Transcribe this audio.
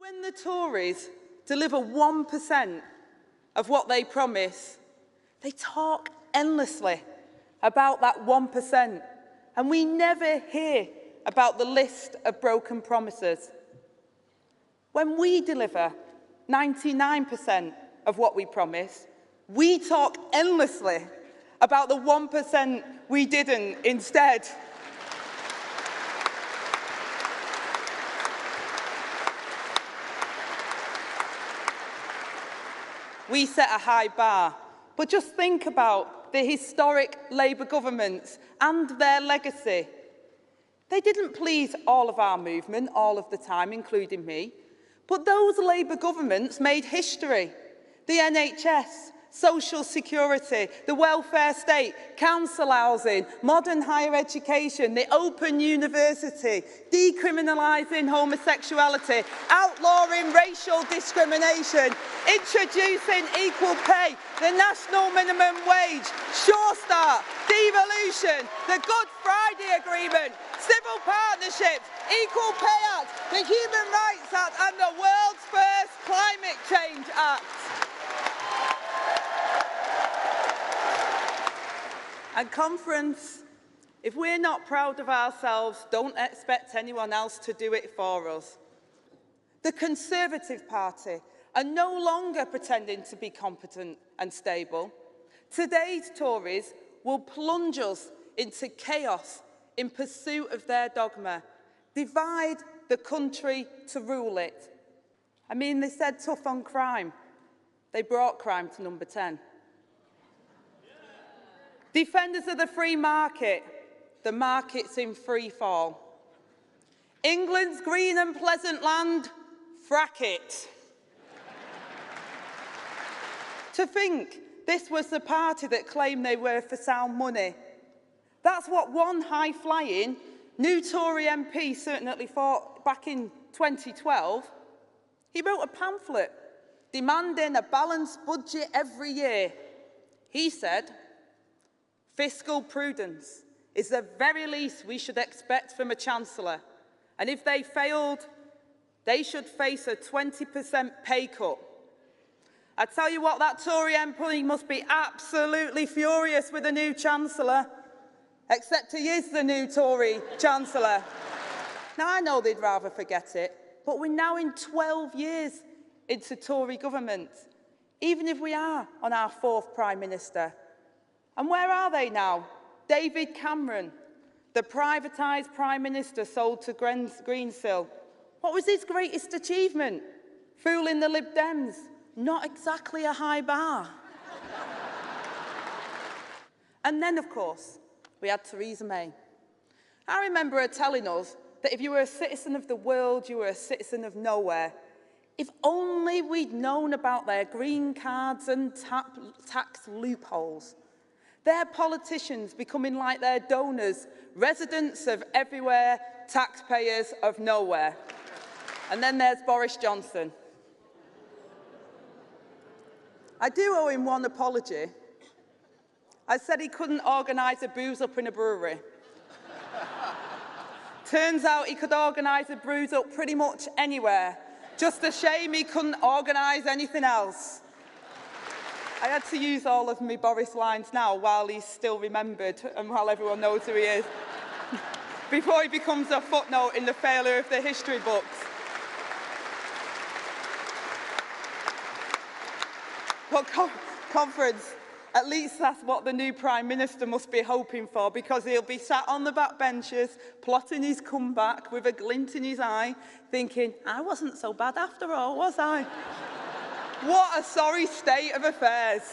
When the Tories deliver 1% of what they promise, they talk endlessly about that 1%, and we never hear about the list of broken promises. When we deliver 99% of what we promise, we talk endlessly about the 1% we didn't instead. We set a high bar, but just think about the historic Labour governments and their legacy. They didn't please all of our movement all of the time, including me, but those Labour governments made history. The NHS, social security, the welfare state, council housing, modern higher education, the open university, decriminalising homosexuality, outlawing racial discrimination, introducing equal pay, the national minimum wage, Sure Start, devolution, the Good Friday Agreement, civil partnerships, Equal Pay Act, the Human Rights Act and the world's first Climate Change Act. And conference, if we're not proud of ourselves, don't expect anyone else to do it for us. The Conservative Party are no longer pretending to be competent and stable. Today's Tories will plunge us into chaos in pursuit of their dogma, divide the country to rule it. I mean, they said tough on crime. They brought crime to number 10. Defenders of the free market, the market's in free fall. England's green and pleasant land, frack it. To think this was the party that claimed they were for sound money. That's what one high-flying new Tory MP certainly thought back in 2012. He wrote a pamphlet demanding a balanced budget every year. He said, fiscal prudence is the very least we should expect from a Chancellor, and if they failed, they should face a 20% pay cut. I tell you what, that Tory MP must be absolutely furious with the new Chancellor, except he is the new Tory Chancellor. Now, I know they'd rather forget it, but we're now in 12 years into Tory government, even if we are on our 4th Prime Minister. And where are they now? David Cameron, the privatised Prime Minister sold to Greensill. What was his greatest achievement? Fooling the Lib Dems. Not exactly a high bar. And then, of course, we had Theresa May. I remember her telling us that if you were a citizen of the world, you were a citizen of nowhere. If only we'd known about their green cards and tax loopholes. Their politicians becoming like their donors, residents of everywhere, taxpayers of nowhere. And then there's Boris Johnson. I do owe him one apology. I said he couldn't organise a booze up in a brewery. Turns out he could organise a booze up pretty much anywhere. Just a shame he couldn't organise anything else. I had to use all of my Boris lines now while he's still remembered and while everyone knows who he is, before he becomes a footnote in the failure of the history books. But conference, at least that's what the new Prime Minister must be hoping for, because he'll be sat on the back benches, plotting his comeback with a glint in his eye, thinking, I wasn't so bad after all, was I? What a sorry state of affairs.